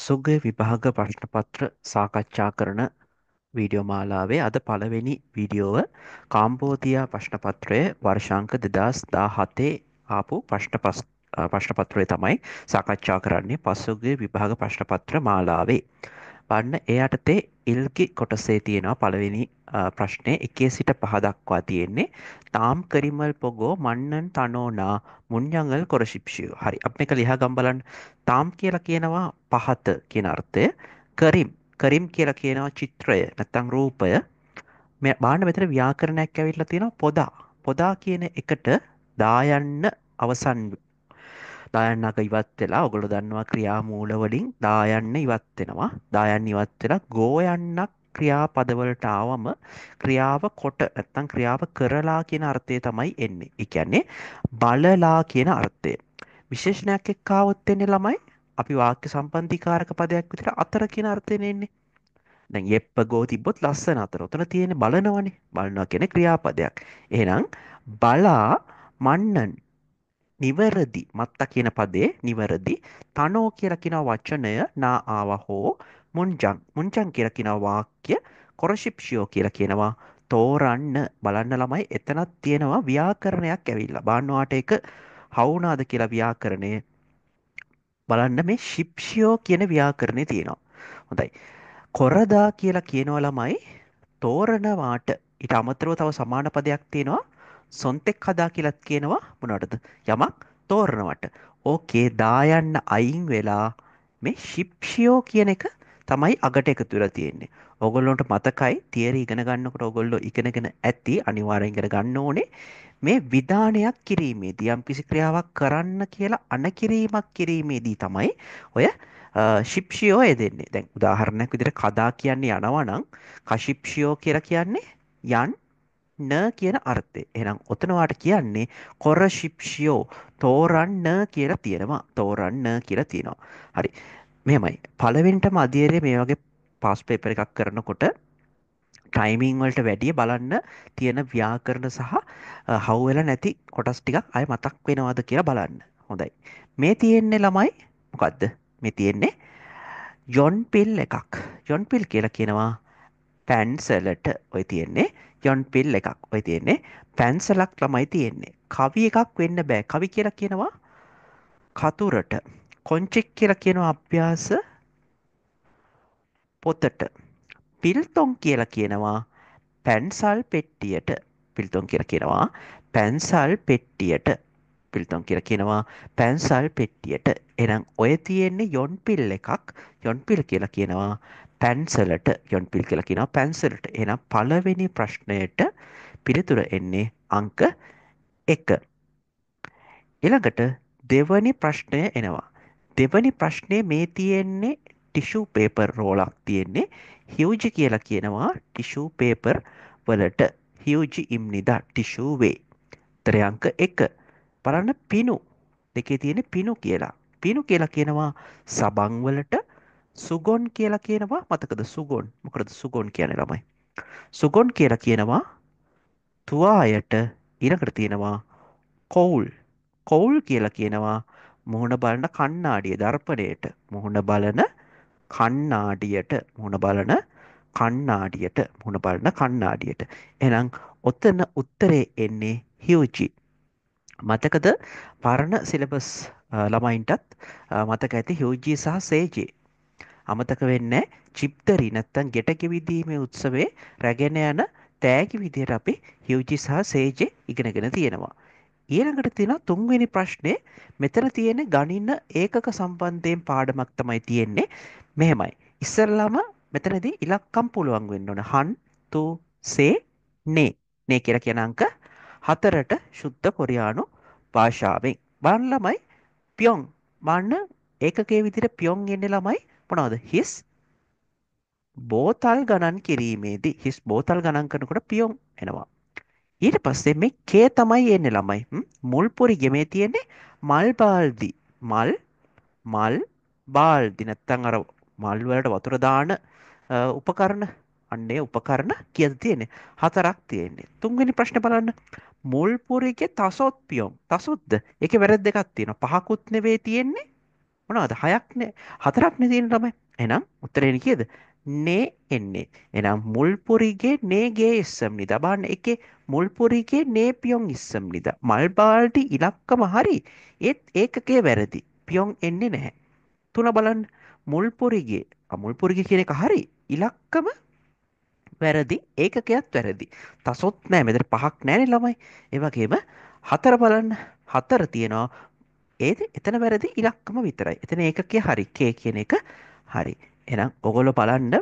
පසුගිය විභාග ප්‍රශ්න පත්‍ර සාකච්ඡා කරන වීඩියෝ මාලාවේ අද පළවෙනි වීඩියෝව කාම්බෝදියා ප්‍රශ්න පත්‍රය වර්ෂාංක 2017 ආපු ප්‍රශ්න පත්‍රය තමයි සාකච්ඡා කරන්නේ පසුගිය විභාග ප්‍රශ්න පත්‍ර මාලාවේ. බලන්න ඒ යටතේ ඉල්ගි කොටසේ තියෙනවා පළවෙනි ප්‍රශ්නේ 1 සිට 5 දක්වා තියෙන්නේ. තාම් කරිමල් පොගෝ මන්නන් තනෝනා මුන්යංගල් කොරශිප්ෂියෝ. හරි. අපි මේක ලියා ගමු බලන්න. තාම් කියලා කියනවා පහත කියන අර්ථය. කරිම් කියලා කියනවා චිත්‍රය නැත්නම් රූපය. මේ බාන්න මෙතන ව්‍යාකරණයක් ඇවිල්ලා තියෙනවා පොදා. පොදා කියන එකට දායන්න අවසන් දායන්නක ඉවත් වෙලා ඔගොල්ලෝ දන්නවා ක්‍රියාමූල වලින් දායන්න ඉවත් වෙනවා. දායන්න ඉවත් වෙලා ගෝයන්නක් ක්‍රියාපදවලට ආවම ක්‍රියාව කොට නැත්නම් ක්‍රියාව කරලා කියන අර්ථය තමයි එන්නේ. ඒ කියන්නේ බලලා කියන අර්ථය. විශේෂණයක් එක්ක આવොත් එන්නේ ළමයි අපි වාක්‍ය සම්බන්ධීකාරක පදයක් විතර අතර කියන අර්ථයෙන් එන්නේ. දැන් යෙප්ප ගෝ තිබ්බොත් ලස්සන අතර. උතන තියෙන්නේ බලනවනේ. බලනවා කියන්නේ ක්‍රියාපදයක්. එහෙනම් බලා මන්නන් නිවැරදි මත්ත කියන පදේ නිවැරදි තනෝ කියලා කියන වචනය නා ආව හෝ මුංජන් කියලා කියන වාක්‍ය කොරශිප්ෂියෝ කියලා කියනවා තෝරන්න බලන්න ළමයි එතනක් තියෙනවා ව්‍යාකරණයක් ඇවිල්ලා බාන්නවාට එක හවුනාද කියලා ව්‍යාකරණය බලන්න මේ ශිප්ෂියෝ කියන ව්‍යාකරණේ තියෙනවා. හොඳයි. කොරදා කියලා කියනවා ළමයි තෝරනවාට ඊට අමතරව තව සමාන පදයක් තියෙනවා සොන්තෙක් හදා කියලත් කියනවා මොනවටද යමක් තෝරනවට. ඕකේ දායන්න අයින් වෙලා මේ ශිප්ෂියෝ කියන එක තමයි අගට එකතු වෙලා තියෙන්නේ. ඕගොල්ලන්ට මතකයි තියරි ඉගෙන ගන්නකොට ඕගොල්ලෝ ඉගෙනගෙන ඇති අනිවාර්යෙන් ඉගෙන ගන්න ඕනේ මේ විධානයක් කිරීමේදී යම්කිසි ක්‍රියාවක් කරන්න කියලා අනකිරීමක් කිරීමේදී තමයි ඔය ශිප්ෂියෝ යෙදෙන්නේ. දැන් උදාහරණයක් විදිහට කදා කියන්නේ යනවා නම් කශිප්ෂියෝ කියලා කියන්නේ යන් න කියන අර්ථය. එහෙනම් ඔතන වාට කියන්නේ කොර ශිප්ෂියෝ තෝරන්න කියලා තියෙනවා. තෝරන්න කියලා තියෙනවා. හරි. මෙහෙමයි. පළවෙනිටම අධ්‍යයනයේ මේ වගේ පාස් පේපර් එකක් කරනකොට ටයිමිං වලට වැඩිය බලන්න තියෙන ව්‍යාකරණ සහ හවු වෙලා නැති කොටස් ටිකක් ආය මතක් වෙනවද කියලා බලන්න. හොඳයි. මේ තියෙන්නේ ළමයි මොකද්ද? මේ තියෙන්නේ යොන් පිල් එකක්. යොන් පිල් කියලා කියනවා පැන්සලට ඔය තියෙන්නේ යොන් පිල් එකක්. ඔය තියෙන්නේ පැන්සලක් ළමයි තියෙන්නේ. කවි එකක් වෙන්න බෑ. කවි කියලා කියනවා කතුරට. කොංචික් කියලා කියනවා අභ්‍යාස පොතට. පිල්තොන් කියලා කියනවා පැන්සල් පෙට්ටියට. පිල්තොන් කියලා කියනවා පැන්සල් පෙට්ටියට. පිල්තොන් කියලා කියනවා පැන්සල් පෙට්ටියට. එහෙනම් ඔය තියෙන්නේ යොන් පිල් එකක්. යොන් පිල් කියලා කියනවා පැන්සලට. යොන් පිල් කියලා කියනවා පැන්සලට. එහෙනම් පළවෙනි ප්‍රශ්නයට පිළිතුර එන්නේ අංක 1. ඊළඟට දෙවනි ප්‍රශ්නය එනවා. දෙවනි ප්‍රශ්නේ මේ තියෙන්නේ ටිෂු පේපර් රෝලක් තියෙන්නේ. හියුජි කියලා කියනවා ටිෂු පේපර් වලට. හියුජි ඉම්නිදා ටිෂු වේ. උත්තරය අංක 1. බලන්න පිනු. දෙකේ තියෙන පිනු කියලා. පිනු කියලා කියනවා සබන් වලට. සුගොන් කියලා කියනවා මතකද සුගොන්? මොකටද සුගොන් කියන්නේ ළමයි? සුගොන් කියලා කියනවා තුවායට. ඊළඟට තියෙනවා කොවුල්. කොවුල් කියලා කියනවා මුහුණ බලන කණ්ණාඩිය දර්පණයට. මුහුණ බලන කණ්ණාඩියට. මුහුණ බලන කණ්ණාඩියට. මුහුණ බලන කණ්ණාඩියට. එහෙනම් ඔතන උත්තරේ එන්නේ හියුජි. මතකද පරණ සිලබස් ළමයින්ටත් මතක ඇති හියුජි සහ සේජි. අමතක වෙන්නේ චිප්තරි නැත්තම් ගෙට කිවිදීමේ උත්සවයේ රැගෙන යන තෑගි විදියට අපි හියුජි සහ සේජේ ඉගෙනගෙන තියෙනවා. ඊළඟට තියෙන තුන්වෙනි ප්‍රශ්නේ මෙතන තියෙන ගණින ඒකක සම්බන්ධයෙන් පාඩමක් තමයි තියෙන්නේ. මෙහෙමයි. ඉස්සෙල්ලාම මෙතනදී ඉලක්කම් පුළුවන් වෙන්න ඕන. හන්තු සේ නේ. නේ කියලා කියන අංක 4ට සුද්ධ කොරියානු භාෂාවෙන්. බලන්න ළමයි පියොන් බලන්න ඒකකයේ විදිහට පියොන් එන්නේ ළමයි මොනවද? හිස් බෝතල් ගණන් කිරීමේදී හිස් බෝතල් ගණන් කරනකොට පියොන් එනවා. ඊට පස්සේ මේ කේ තමයි එන්නේ ළමයි. මුල් පොරිගේ මේ තියෙන්නේ මල් බාල්දි. මල් බාල්දි නැත්තම් අර මල් වලට වතුර දාන උපකරණ අන්නේ උපකරණ කීයද තියෙන්නේ? 4ක් තියෙන්නේ. තුන්වෙනි ප්‍රශ්නේ බලන්න. මුල් පොරිගේ තසොත් පියොන්. තසොත්ද? ඒකේ වැරද්ද දෙකක් තියෙනවා. 5කුත් නෙවෙයි තියෙන්නේ. මොනවද? හයක්නේ හතරක්නේ තියෙන ළමයි. එහෙනම් උත්තරේ කීයද? නේ එන්නේ. එහෙනම් මුල්පුරිගේ නේගේ ඉස්සම්නිදා. බලන්න එකේ මුල්පුරිගේ නේ පියොන් ඉස්සම්නිදා. මල් බාල්ටි ඉලක්කම හරි. ඒත් ඒකකේ වැරදි. පියොන් එන්නේ නැහැ. තුන බලන්න. මුල්පුරිගේ මුල්පුරිගේ කියන එක හරි. ඉලක්කම වැරදි ඒකකයත් වැරදි. තසොත් නෑ මෙතන පහක් නෑනේ ළමයි. ඒ වගේම හතර බලන්න. හතර තියෙනවා. ඒද එතන වැරදි ඉලක්කම විතරයි. එතන ඒකකය හරි. K කියන එක හරි. එහෙනම් ඔයගොල්ලෝ බලන්න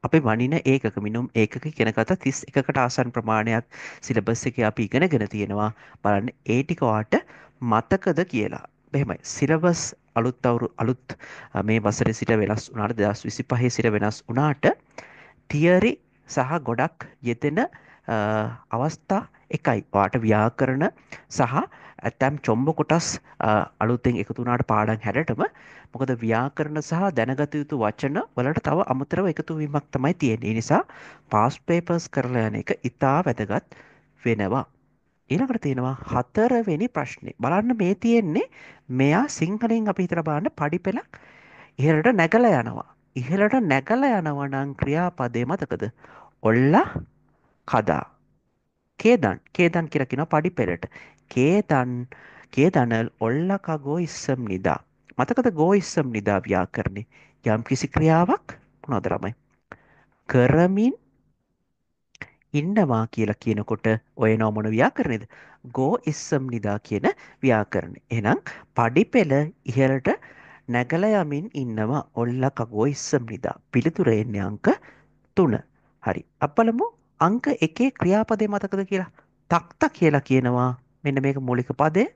අපි වනින ඒකක මිනුම් ඒකක කියන කතා 31කට ආසන්න ප්‍රමාණයක් සිලබස් එකේ අපි ඉගෙනගෙන තියෙනවා. බලන්න ඒ ටික ඔයාට මතකද කියලා. එහෙමයි. සිලබස් අලුත් මේ වසරේ සිට වෙනස් වුණාට 2025 සිට වෙනස් වුණාට තියරි සහ ගොඩක් යෙදෙන අවස්ථා එකයි. ඔයාට ව්‍යාකරණ සහ ඇතැම් චොම්බ කොටස් අලුතෙන් එකතු වුණාට පාඩම් හැරටම මොකද ව්‍යාකරණ සහ දැනගත යුතු වචන වලට තව අමතරව එකතු වීමක් තමයි තියෙන්නේ. ඒ නිසා පාස් පේපර්ස් කරලා යන එක ඉතා වැදගත් වෙනවා. ඊළඟට තියෙනවා හතරවෙනි ප්‍රශ්නේ. බලන්න මේ තියෙන්නේ මෙයා සිංහලෙන් අපි හිතලා බලන්න පඩිපෙළක් ඉහළට නැගලා යනවා. ඉහළට නැගලා යනවා නම් ක්‍රියාපදේ මතකද? ඔල්ලා කදා. කේදන් කියලා කියනවා පඩිපෙළට. කේදනල් ඔල්ලා කගෝ ඉස්සම් නිදා. මතකද ගෝ ඉස්සම් නිදා ව්‍යාකරණේ යම් කිසි ක්‍රියාවක් මොනවද ළමයි? කරමින් ඉන්නවා කියලා කියනකොට ඔය නොමන ව්‍යාකරණයද? ගෝ ඉස්සම් නිදා කියන ව්‍යාකරණය. එහෙනම් පඩිපෙළ ඉහළට නැගලා යමින් ඉන්නවා ඔල්ලා කගෝ ඉස්සම් නිදා. පිළිතුර එන්නේ අංක 3. හරි. අපලමු අංක 1 ක්‍රියාපදේ මතකද කියලා. තක්ත කියලා කියනවා. මෙන්න මේක මූලික පදේ.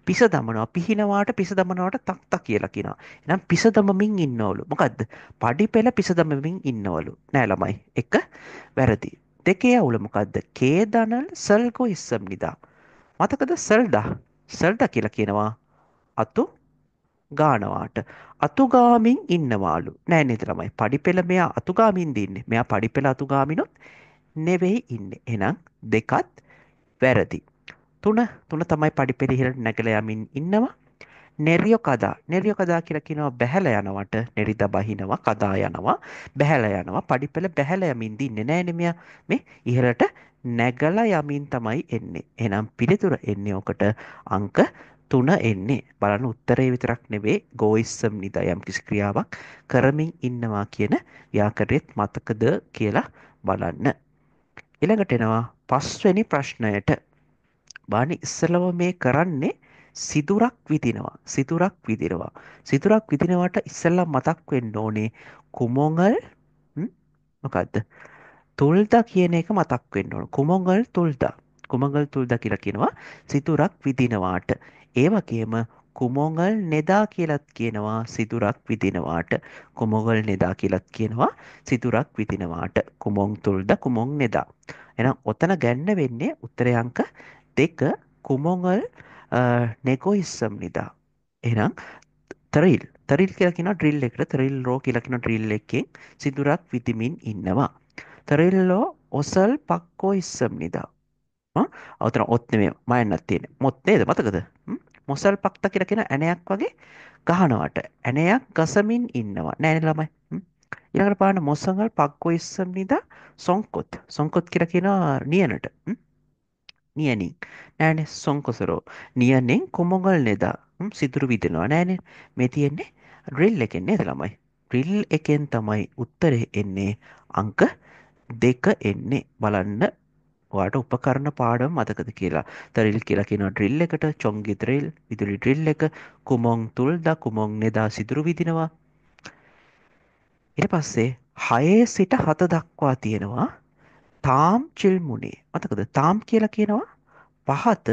පිස දමනවා. පිහිනවාට පිස දමනවාට තක්ත කියලා කියනවා. එහෙනම් පිස දමමින් ඉන්නවලු. මොකද්ද? පඩිපෙළ පිස දමමින් ඉන්නවලු. නෑ ළමයි. එක වැරදි. දෙකේ අවුල මොකද්ද? කේදනල් සල්ගෝ ඉස්සම් නිදා. මතකද සල්දා? සල්දා කියලා කියනවා අතු ගානවාට. අතුගාමින් ඉන්නවාලු. නෑ නේද ළමයි. පඩිපෙළ මෙයා අතුගාමින්ද ඉන්නේ. මෙයා පඩිපෙළ අතුගාමිනොත් නෙවෙයි ඉන්නේ. එහෙනම් දෙකත් වැරදි. තුන තමයි පඩිපෙළ ඉහළට නැගලා යමින් ඉන්නවා. නෙරියෝ කදා කියලා කියනවා බැහැලා යනවට නෙරිදා බහිනවා කදා යනවා බැහැලා යනවා පඩිපෙළ බැහැලා යමින් ඉන්නේ නෑනේ මෙයා මේ ඉහළට නැගලා යමින් තමයි එන්නේ. එහෙනම් පිළිතුර එන්නේ ඔකට අංක 3 එන්නේ. බලන්න උත්තරේ විතරක් නෙවෙයි ගෝයිසම් නිදා යම් කිසි ක්‍රියාවක් කරමින් ඉන්නවා කියන ව්‍යාකරණෙත් මතකද කියලා බලන්න. ඊළඟට එනවා පස්වෙනි ප්‍රශ්නයට. බාන ඉස්සලව මේ කරන්නේ සිදුරක් විදිනවා. සිදුරක් විදිනවට ඉස්සල්ලා මතක් වෙන්න ඕනේ කුමොංගල් මොකද්ද? තුල්දා කියන එක මතක් වෙන්න ඕන. කුමොංගල් තුල්දා. කුමොංගල් තුල්දා කියලා කියනවා සිදුරක් විදිනවාට. ඒ වගේම කුමොංගල් නෙදා කියලත් කියනවා සිදුරක් විදිනවාට. කුමොංගල් නෙදා කියලත් කියනවා සිදුරක් විදිනවාට. කුමොං තුල්දා කුමොං නෙදා. එහෙනම් ඔතන ගන්න වෙන්නේ උත්තරේ අංක 2 කුමොංගල් නෙගොයිසම් නිදා. එහෙනම් තරිල් කියලා කියන ඩ්‍රිල් එකට තරිල් රෝ කියලා කියන ඩ්‍රිල් එකෙන් සිදුරක් විදිමින් ඉන්නවා. තරිල්ලෝ ඔසල් පක්කෝ ඉස්සම් නිදා. අවතන ඔත් නෙමෙයි මයන්නත් තියෙන්නේ. මොත් නේද මතකද? මොසල් පක්ත කියලා කියන ඇණයක් වගේ ගහනවට ඇණයක් ගසමින් ඉන්නවා. නෑනේ ළමයි. ඊළඟට බලන්න මොසංගල් පක්කෝ ඉස්සම් නිදා සොංකොත් කියලා කියනවා නියනට. නියනින් නෑනේ සොංකොසරෝ නියනෙන් කොමොගල් නෙදා සිදුරු විදෙනවා නෑනේ මේ තියෙන්නේ ඩ්‍රිල් එකෙන් නේද ළමයි ඩ්‍රිල් එකෙන් තමයි උත්තරේ එන්නේ අංක 2 එන්නේ බලන්න ඔයාට උපකරණ පාඩම මතකද කියලා ඩ්‍රිල් කියලා කියනවා ඩ්‍රිල් එකට චොංගි ඩ්‍රිල් විදුලි ඩ්‍රිල් එක කුමොන් තුල්දා කුමොන් නෙදා සිදුරු විදිනවා ඊට පස්සේ 6 සිට 7 දක්වා තියෙනවා තාම් චිල්මුණේ මතකද තාම් කියලා කියනවා පහත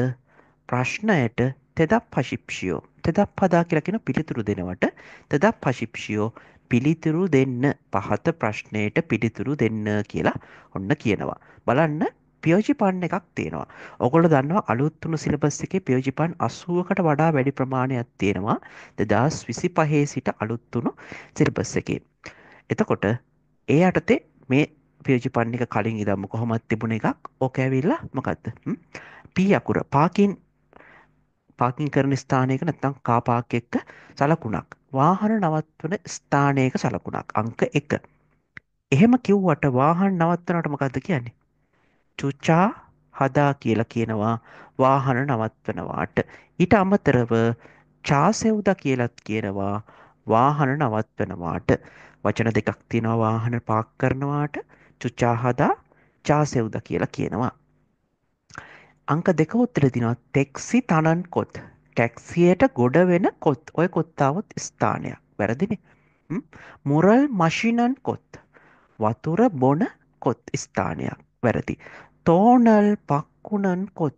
ප්‍රශ්නයට තෙදක් පශිප්ෂියෝ තෙදක් පදා කියලා කියන පිළිතුරු දෙනවට තෙදක් පශිප්ෂියෝ පිළිතුරු දෙන්න පහත ප්‍රශ්නයට පිළිතුරු දෙන්න කියලා ඔන්න කියනවා. බලන්න පියෝජිපන් එකක් තියෙනවා. ඔගොල්ලෝ දන්නවා අලුත් තුන සිලබස් එකේ පියෝජිපන් 80කට වඩා වැඩි ප්‍රමාණයක් තියෙනවා 2025 සිට අලුත් තුන සිලබස් එකේ. එතකොට ඒ යටතේ මේ පියෝජිපන් එක කලින් ඉදම්ම කොහොමද තිබුණ එකක් ඕක ඇවිල්ලා මොකද්ද? පී අකුර පාකින් කරන ස්ථානයක නැත්නම් කාපාක් එක්ක සලකුණක් වාහන නවත්වන ස්ථානයක සලකුණක්. අංක 1. එහෙම කිව්වට වාහන නවත්වනවට මොකද්ද කියන්නේ? චුචා හදා කියලා කියනවා වාහන නවත්වනවාට. ඊට අමතරව චාසෙව්දා කියලත් කියනවා වාහන නවත්වනවාට. වචන දෙකක් තියෙනවා වාහන පාක් කරනවාට. චුචා හදා චාසෙව්දා කියලා කියනවා. අංක දෙක උත්තර දිනවා ටෙක්සි තනන් කොත්. ටැක්සියට ගොඩ වෙන කොත්. ඔය කොත්තාවත් ස්ථානයක්. වැරදිනේ. හ්ම්. මුරල් මෂිනන් කොත්. වතුර බොන කොත් ස්ථානයක්. වැරදි. තෝනල් පක්කුණන් කොත්.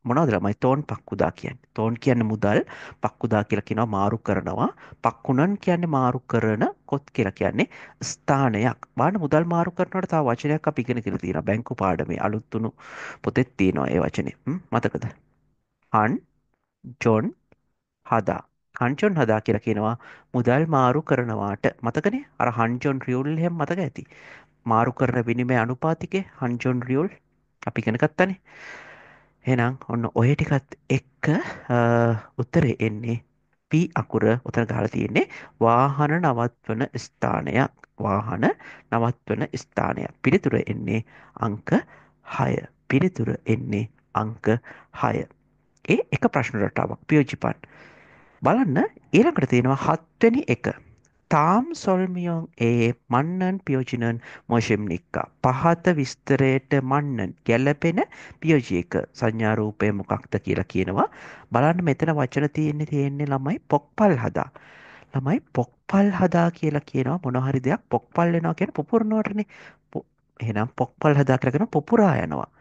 මොනවද ළමයි තෝන් පක්කුදා කියන්නේ? තෝන් කියන්නේ මුදල්, පක්කුදා කියලා කියනවා මාරු කරනවා. පක්කුණන් කියන්නේ මාරු කරන, කොත් කියලා කියන්නේ ස්ථානයක්. බලන්න මුදල් මාරු කරනකොට තව වචනයක් අපි ඉගෙන කියලා තියෙනවා. බැංකු පාඩමේ අලුත් උණු පොතෙත් තියෙනවා ඒ වචනේ. මතකද? හන් ජොන් හදා. හන්ජොන් හදා කියලා කියනවා මුදල් මාරු කරනවාට. මතකනේ? අර හන්ජොන් රියුල් එහෙම මතක ඇති. මාරු කරන විනිමය අනුපාතිකේ හන්ජොන් රියුල් අපි ඉගෙන ගත්තානේ. එහෙනම් ඔන්න ඔය ටිකත් එක්ක උත්තරේ එන්නේ P අකුර උතන ගහලා තියෙන්නේ වාහන නවත්වන ස්ථානයක්. වාහන නවත්වන ස්ථානයක්. පිළිතුර එන්නේ අංක 6. පිළිතුර එන්නේ අංක 6. ඒ එක ප්‍රශ්න රටාවක් පියෝජිපන්. බලන්න ඊළඟට තියෙනවා 7 වෙනි එක. තාම් සොල්මියොන් ඒ මන්නන් පියෝජිනන් මොෂෙම්නික්කා. පහත විස්තරයට මන්නන් ගැලපෙන පියෝජි එක සංඥාරූපය මොකක්ද කියලා කියනවා. බලන්න මෙතන වචන තියෙන්නේ ළමයි පොක්පල් හදා. ළමයි පොක්පල් හදා කියලා කියනවා මොන හරි දෙයක් පොක්පල් වෙනවා කියන්නේ පුපුරනවටනේ. එහෙනම් පොක්පල් හදා කියලා කියනවා පුපුරා යනවා.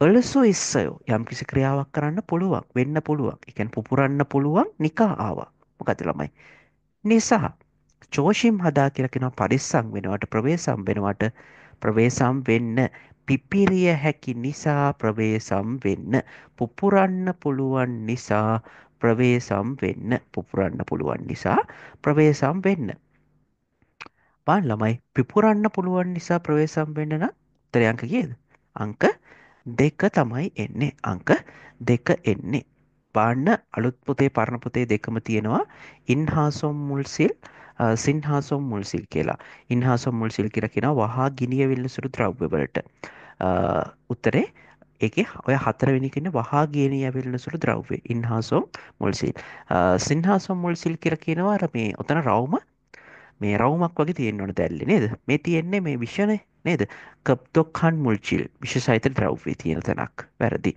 ඔලසු ඉස්සයෝ යම්කිසි ක්‍රියාවක් කරන්න පුළුවන් වෙන්න පුළුවන්. ඒ කියන්නේ පුපුරන්න පුළුවන් නිකා ආවා. මොකද ළමයි? නිසා චෝෂිම් හදා කියලා කියනවා පරිස්සම් වෙනවට ප්‍රවේශම් වෙනවට ප්‍රවේශම් වෙන්න පිපිරිය හැකි නිසා ප්‍රවේශම් වෙන්න පුපුරන්න පුළුවන් නිසා ප්‍රවේශම් වෙන්න පුපුරන්න පුළුවන් නිසා ප්‍රවේශම් වෙන්න බලන්න ළමයි පිපුරන්න පුළුවන් නිසා ප්‍රවේශම් වෙන්න නම් උත්තරය අංක කීයද? අංක 2 තමයි එන්නේ. අංක 2 එන්නේ. බලන්න අලුත් පොතේ පරණ පොතේ දෙකම තියෙනවා ඉන්හාසොම් මුල්සිල් සින්හාසොම් මුල්සිල් කියලා. ඉන්හාසොම් මුල්සිල් කියලා කියනවා වහා ගිනිය විල්ලසුරු ද්‍රව්‍ය වලට. උත්තරේ ඒකේ ඔය හතරවෙනි කෙනේ වහා ගිනිය ඇවිල්ලසුරු ද්‍රව්‍ය ඉන්හාසොම් මුල්සිල්. සින්හාසොම් මුල්සිල් කියලා කියනවා අර මේ ඔතන රවුම මේ රවුමක් වගේ තියෙන්න ඕන දැල්ලේ නේද? මේ තියෙන්නේ මේ විෂනේ නේද? කප්තොක්හන් මුල්චිල් විෂ සහිත ද්‍රව්‍ය තියෙන තැනක්. වැරදි.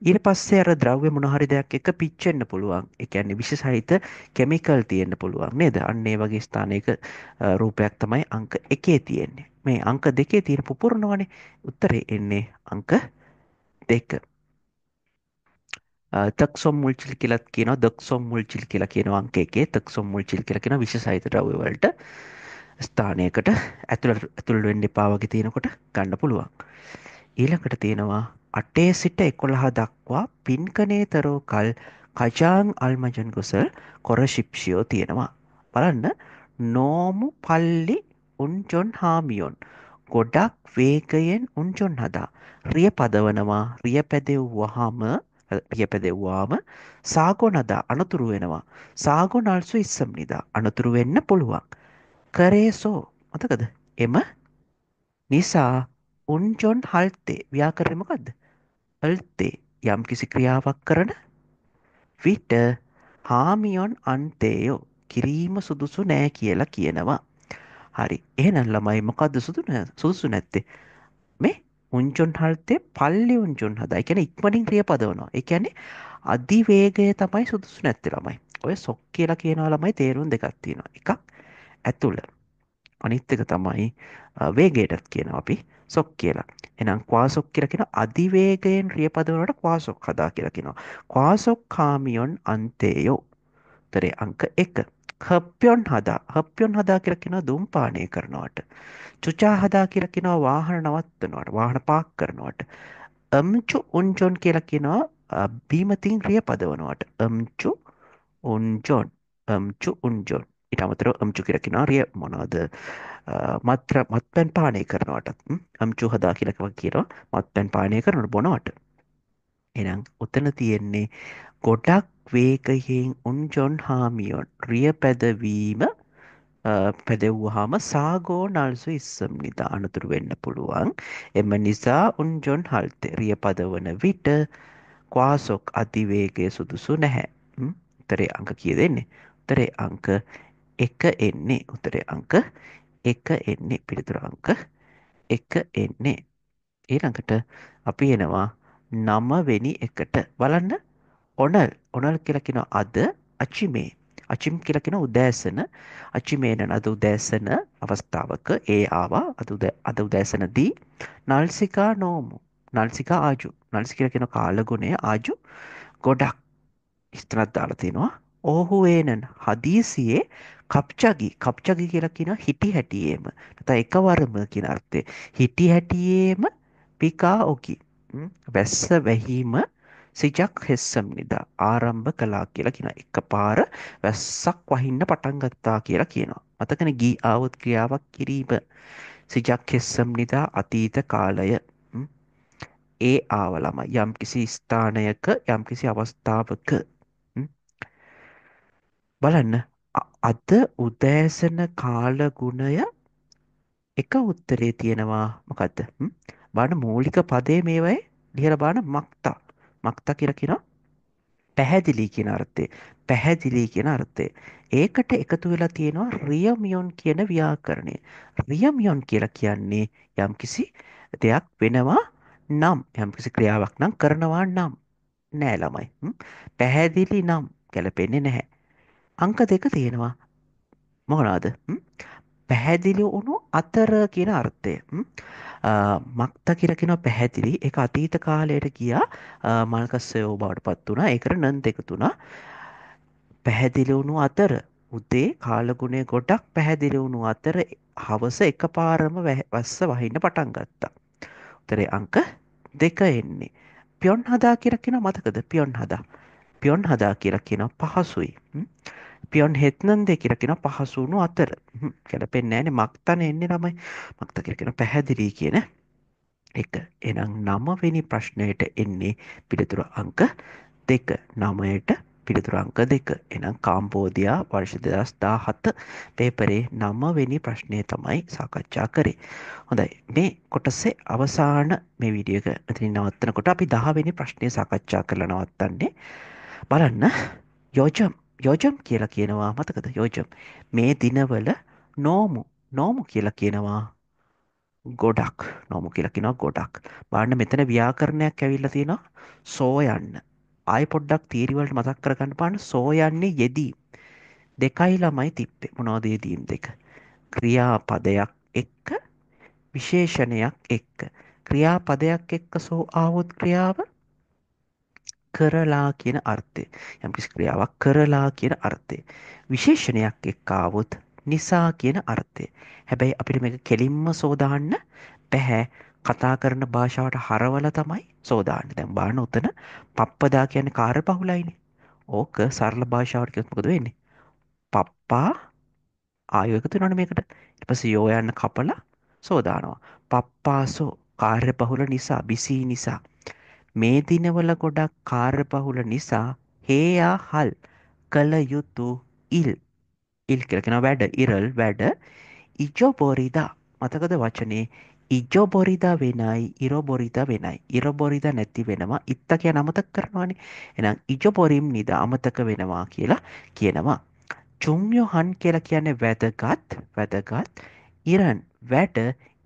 ඊට පස්සේ අර ද්‍රව්‍ය මොන හරි දෙයක් එක්ක පිච්චෙන්න පුළුවන්. ඒ කියන්නේ විෂ සහිත කිමිකල් තියෙන්න පුළුවන් නේද? අන්න ඒ වගේ ස්ථානයක රූපයක් තමයි අංක 1 තියෙන්නේ. මේ අංක 2 තියෙන පුපුරනවනේ. උත්තරේ එන්නේ අංක 2. තක්සොම් මුල්චිල් කියලාත් කියනවා දක්සොම් මුල්චිල් කියලා කියනවා අංක 1. තක්සොම් මුල්චිල් කියලා කියනවා විෂ සහිත ද්‍රව්‍ය වලට ස්ථානයකට ඇතුල් වෙන්න එපා වගේ තියෙනකොට ගන්න පුළුවන්. ඊළඟට තියෙනවා 8 සිට 11 දක්වා පින්කනේ තරෝ කල් කජාන් අල්මජන් ගොසල් කොර ශිප්ෂියෝ තියෙනවා. බලන්න නෝමු පල්ලි උන්ජොන් හාමියොන් ගොඩක් වේගයෙන් උන්ජොන් හදා රිය පදවනවා රිය පැදෙව්වාම සාගෝ නදා අනතුරු වෙනවා. සාගෝ නල්සු ඉස්සම් නිදා අනතුරු වෙන්න පුළුවන්. කරේසෝ මතකද? එම නිසා උන්ජොන් හල්තේ ව්‍යාකරණය මොකද්ද? හල්තේ යම්කිසි ක්‍රියාවක් කරන විට හාමියොන් අන්තේයෝ කිරීම සුදුසු නෑ කියලා කියනවා. හරි. එහෙනම් ළමයි මොකද්ද සුදුසු නැත්තේ? මේ උන්ජොන් හල්තේ පල්ලි උන්ජොන් හදා. ඒ කියන්නේ ඉක්මනින් ක්‍රියා පදවනවා. ඒ කියන්නේ අධිවේගය තමයි සුදුසු නැත්තේ ළමයි. ඔය සොක් කියලා කියනවා ළමයි තේරුම් දෙකක් තියෙනවා. එකක් ඇතුළ අනිත් එක තමයි වේගයටත් කියනවා අපි සොක් කියලා. එහෙනම් ක්වාසොක් කියලා කියන අධිවේගයෙන් රියපදවනට ක්වාසොක් හදා කියලා කියනවා. ක්වාසොක් කාමියොන් අන්තේයෝ. උත්තරේ අංක 1. හප්පියොන් හදා කියලා කියනවා ධූම්පානය කරනවට. චුචා හදා කියලා කියනවා වාහන නවත්වනවට, වාහන පාක් කරනවට. අම්චු උන්ජොන් කියලා කියනවා බීමතින් රියපදවනවට. අම්චු උන්ජොන් අම්චු උන්ජොන් ඊට අමතරව අම්චු කියලා කියනවා රිය මොනවද මත්පැන් පානය කරනවටත් අම්චු හදා කියලා කියනවා මත්පැන් පානය කරනවට බොනවට. එහෙනම් උතන තියෙන්නේ ගොඩක් වේගයෙන් උන්ජොන් හාමියොන් රිය පැදවීම පැදවුවාම සාගෝ නල්සු ඉස්සම්නිදා අනතුරු වෙන්න පුළුවන්. එම නිසා උන්ජොන් හල්තේ රිය පදවන විට ක්වාසොක් අධිවේගය සුදුසු නැහැ. උත්තරේ අංක කීය දෙන්නේ? උත්තරේ අංක 1 එන්නේ. උත්තරේ අංක 1 එන්නේ. පිළිතුරු අංක 1 එන්නේ. ඊළඟට අපි එනවා 9 වෙනි එකට. බලන්න ඔනල් කියලා කියන අද අචිමේ අචිම් කියලා කියන උදෑසන අචිමේනන අද උදෑසන අවස්ථාවක ඒ ආවා අද උදෑසනදී නල්සිකා නෝමු නල්සිකා ආජු නල්සි කියලා කියන කාලගුණය ආජු ගොඩක් ස්තනත් දාලා තියෙනවා ඔහු ඒනන් හදීසියේ කප්චගි කියලා කියන හිටි හැටියේම නැත්නම් එකවරම කියන අර්ථය හිටි හැටියේම පිකා ඔකි වැස්ස වැහිම සිජක් හෙස්සම්නිදා ආරම්භ කළා කියලා කියන එකපාර වැස්සක් වහින්න පටන් ගත්තා කියලා කියනවා. මතකනේ ගී ආවොත් ක්‍රියාවක් කිරීම සිජක් හෙස්සම්නිදා අතීත කාලය. ඒ ආව ළමයි යම්කිසි ස්ථානයක යම්කිසි අවස්ථාවක බලන්න අද උදෑසන කාලගුණය එක උත්තරේ තියෙනවා මොකද්ද? බලන්න මූලික පදේ මේවයි ලියලා බලන්න මක්තා කියලා කියනවා පැහැදිලි කියන අර්ථය. පැහැදිලි කියන අර්ථය. ඒකට එකතු වෙලා තියෙනවා රියමියොන් කියන ව්‍යාකරණය. රියමියොන් කියලා කියන්නේ යම්කිසි දෙයක් වෙනවා නම් යම්කිසි ක්‍රියාවක් නම් කරනවා නම් නෑ ළමයි. පැහැදිලි නම් ගැලපෙන්නේ නැහැ. අංක දෙක තියෙනවා. මොනවාද? පැහැදිලි වුණු අතර කියන අර්ථය. මක්ත කියලා කියනවා පැහැදිලි. ඒක අතීත කාලයට ගියා මල්කස්සයෝ බවට පත් වුණා. ඒකට නන් දෙක තුනා පැහැදිලි වුණු අතර උදේ කාලගුණය ගොඩක් පැහැදිලි වුණු අතර හවස එකපාරම වැස්ස වහින්න පටන් ගත්තා. උත්තරේ අංක 2 එන්නේ. පියොන් හදා කියලා කියනවා මතකද? පියොන් හදා. පියොන් හදා කියලා කියනවා පහසුයි. පියොන් හෙත්නන්දේ කියලා කියනවා පහසු වුණු අතර. ගැලපෙන්නේ නැහැනේ මක්තනේ එන්නේ ළමයි. මක්ත කියලා කියනවා පැහැදිලි කියන එක. එහෙනම් 9 වෙනි ප්‍රශ්නයට එන්නේ පිළිතුරු අංක 2. 9ට පිළිතුරු අංක 2. එහෙනම් කාම්බෝදියා වර්ෂ 2017 පේපරේ 9 වෙනි ප්‍රශ්නය තමයි සාකච්ඡා කරේ. හොඳයි. මේ කොටසේ අවසාන මේ වීඩියෝ එක මෙතනින් නවත්තනකොට අපි 10 වෙනි ප්‍රශ්නය සාකච්ඡා කරලා නවත්තන්නේ. බලන්න යෝජම් කියලා කියනවා මතකද යෝජම් මේ දිනවල නෝමු කියලා කියනවා ගොඩක් නෝමු කියලා කියනවා ගොඩක් බලන්න මෙතන ව්‍යාකරණයක් ඇවිල්ලා තියෙනවා සෝයන්න ආයි පොඩ්ඩක් තීරි වලට මතක් කරගන්න පාන්න සෝයන්නේ යෙදීම් දෙකයි ළමයි තිබ්බේ මොනවද යෙදීම් දෙක ක්‍රියාපදයක් එක්ක විශේෂණයක් එක්ක ක්‍රියාපදයක් එක්ක සෝ ආවොත් ක්‍රියාව කරලා කියන අර්ථය. යම්කිසි ක්‍රියාවක් කරලා කියන අර්ථය. විශේෂණයක් එක්ක ආවොත් නිසා කියන අර්ථය. හැබැයි අපිට මේක කෙලින්ම සෝදාන්න බැහැ. කතා කරන භාෂාවට හරවලා තමයි සෝදාන්නේ. දැන් බලන්න උතන පප්පදා කියන්නේ කාර්යබහුලයිනේ. ඕක සරල භාෂාවට කියොත් මොකද වෙන්නේ? පප්පා ආයෝ එකතු වෙනවනේ මේකට. ඊට පස්සේ යෝ යන්න කපලා සෝදානවා. පප්පාසෝ කාර්යබහුල නිසා බිසී නිසා මේ දිනවල ගොඩක් කාර්යබහුල නිසා හේයා හල් කළ යුතු ඉල් කියලා කියන වැඩ ඉරල් වැඩ ඉජොබොරිදා මතකද වචනේ ඉජොබොරිදා වෙනයි ඉරොබොරිදා වෙනයි ඉරොබොරිදා නැති වෙනවා ඉත්ත කියන අමතක කරනවානේ එහෙනම් ඉජොබොරිම් නිදා අමතක වෙනවා කියලා කියනවා චුම්යොහන් කියලා කියන්නේ වැදගත් ඉරන් වැඩ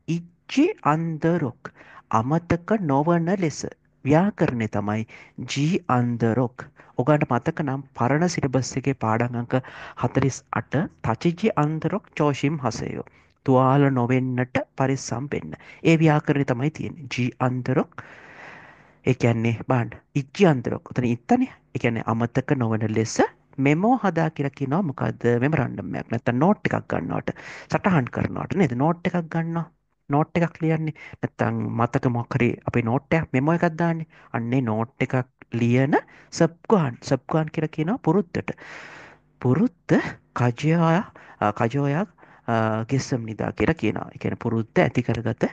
ඉච්චි අන්දරොක් අමතක නොවන ලෙස ව්‍යාකරණය තමයි ජී අන්දරොක් ඔගන්ට මතක නම් පරණ සිලබස් එකේ පාඩම් අංක 48 තචිජි අන්දරොක් චෝෂිම් හසයෝ තුවාල නොවෙන්නට පරිස්සම් වෙන්න ඒ ව්‍යාකරණය තමයි තියෙන්නේ ජී අන්දරොක් ඒ කියන්නේ බලන්න ඉච්චි අන්දරොක් උතන ඉත්තනේ ඒ කියන්නේ අමතක නොවන ලෙස මෙමෝ හදා කියලා කියනවා මොකද්ද මෙමරන්ඩම් එකක් නැත්නම් නෝට් එකක් ගන්නවට සටහන් කරනවට නේද නෝට් එකක් ගන්නවා නෝට් එකක් ලියන්නේ නැත්තම් මතක මොකක් හරි අපේ නෝට් එකක් මෙමෝ එකක් දාන්නේ අන්නේ නෝට් එකක් ලියන සබ්ගාන් කියලා කියනවා පුරුද්ද කජෝයක් ගෙස්සම් නිදා කියලා කියනවා ඒ කියන්නේ පුරුද්ද ඇති කරගත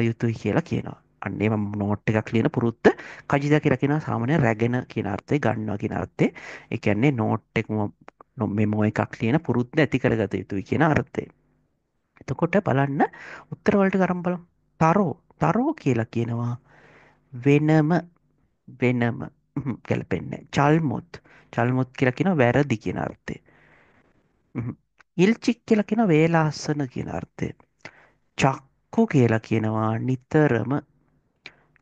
යුතුයි කියලා කියනවා අන්නේ මම නෝට් එකක් ලියන පුරුද්ද කජිදා කියලා කියනවා සාමාන්‍යයෙන් රැගෙන කියන අර්ථය ගන්නවා කියන අර්ථය. ඒ කියන්නේ නෝට් එක මෙමෝ එකක් ලියන පුරුද්ද ඇති කරගත යුතුයි කියන අර්ථය. එතකොට බලන්න උත්තර වලට අරන් බලමු. තරෝ කියලා කියනවා වෙනම වෙනම ගැලපෙන්නේ නැහැ. චල්මුත් කියලා කියනවා වැරදි කියන අර්ථය. ඉල්චික් කියලා කියනවා වේලාසන කියන අර්ථය. චක්කු කියලා කියනවා නිතරම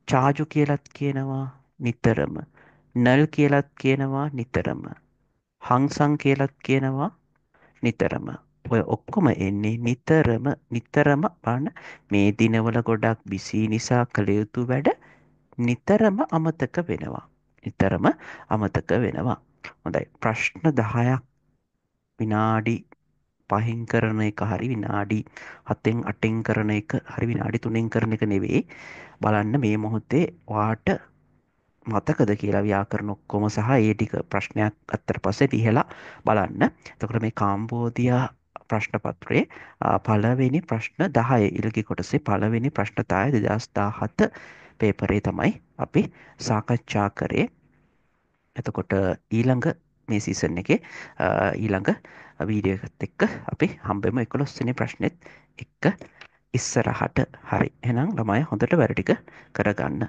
චාජු කියලත් කියනවා නිතරම නල් කියලත් කියනවා නිතරම හංසං කියලත් කියනවා නිතරම ඔය ඔක්කොම එන්නේ නිතරම බලන්න මේ දිනවල ගොඩක් බිසී නිසා කළ යුතු වැඩ නිතරම අමතක වෙනවා නිතරම අමතක වෙනවා හොඳයි ප්‍රශ්න 10ක් විනාඩි 5න් කරන එක හරි විනාඩි 7න් 8න් කරන එක හරි විනාඩි 3න් කරන එක නෙවෙයි බලන්න මේ මොහොතේ වාට මතකද කියලා ව්‍යාකරණ ඔක්කොම සහ ඒ ටික ප්‍රශ්නයක් අත්තර පස්සේ ලිහලා බලන්න. එතකොට මේ කාම්බෝදියා ප්‍රශ්න පත්‍රයේ පළවෙනි ප්‍රශ්න 10 ඉලක්ක කොටසේ පළවෙනි ප්‍රශ්න 10 2017 පේපරේ තමයි අපි සාකච්ඡා කරේ. එතකොට ඊළඟ මේ සීසන් එකේ ඊළඟ වීඩියෝ එකත් එක්ක අපි හම්බෙමු 11 වෙනි ප්‍රශ්නෙත් එක්ක ඉස්සරහට හරි. එහෙනම් ළමයි හොඳට වැඩ ටික කරගන්න.